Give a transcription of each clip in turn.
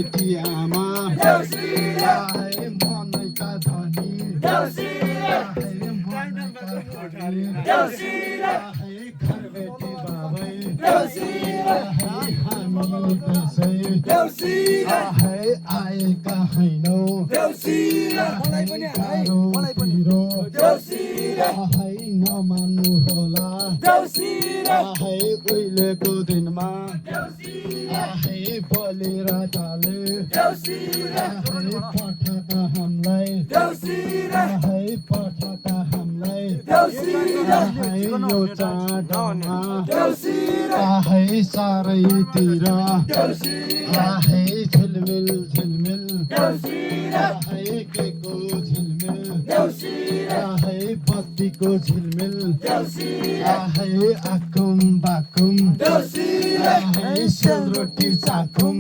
आमा मनैका धनी घर बेटी बाबै हामी त्यसै आएका हैनौ पिरो नमान्नु होला उहिलेको दिनमा बलेर चाले पठाका हामीलाई यो चाडमा सारैतिर झिलमिल झिलमिल केको झिलमिल बत्तीको झिलमिल आकुम बाकुम सेलरोटी चाकुम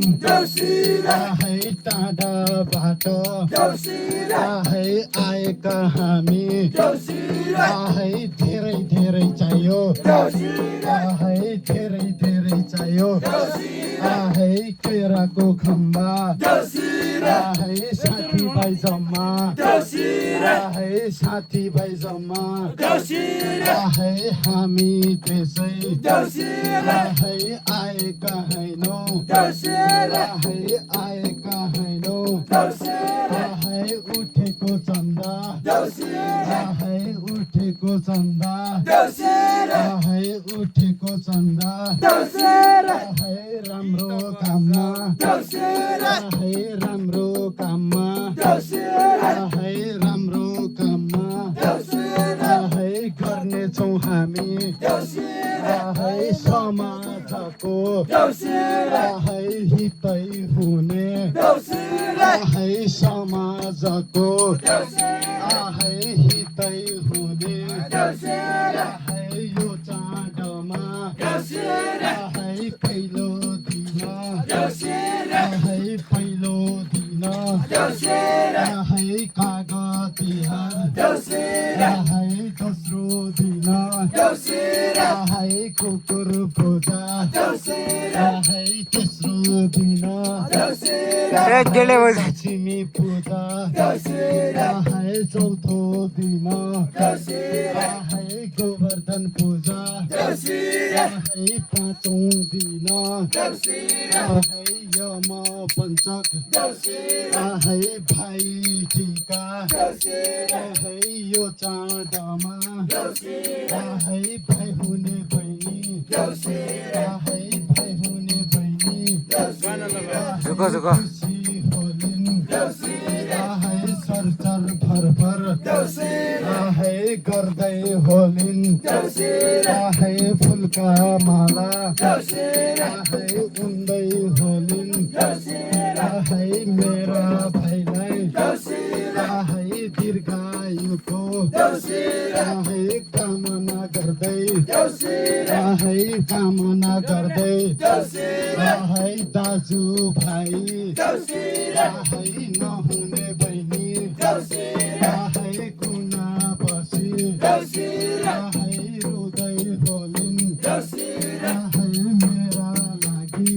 टाढा बाटो आएका हामी धेरै धेरै चाहियो धेरै धेरै चाहियो केराको खम्बा साथीभाइ जम्मा साथीभाइ जम्मा हामी त्यसै आएका हैनौ आएका हैनौ उठेको चन्दा उठेको चन्दा उठेको चन्दा राम्रो काममा राम्रो काममा राम्रो काममा गर्नेछौँ हामी समाजको हितै हुने समाजको हितै हुने यो चाडमा पहिलो दिन पहिलो दिन काग तिहार दोस्रो दिन कुकुर पूजा तेस्रो दिन लक्ष्मी पूजा चौथो दिन गोवर्धन पूजा पाँचौं दिन यम पञ्चक भाइ टिका यो चाडमा भाइ हुने बहिनी भाइ हुने बहिनी सरचर फरफर गर्दै होलिन् फुलका माला उन्दै होलिन् मेरा भाइलाई दीर्घायुको कामना गर्दै दाजु भाइ नहुने बहिनी कुना बसी रुँदै होलिन् मेरा लागि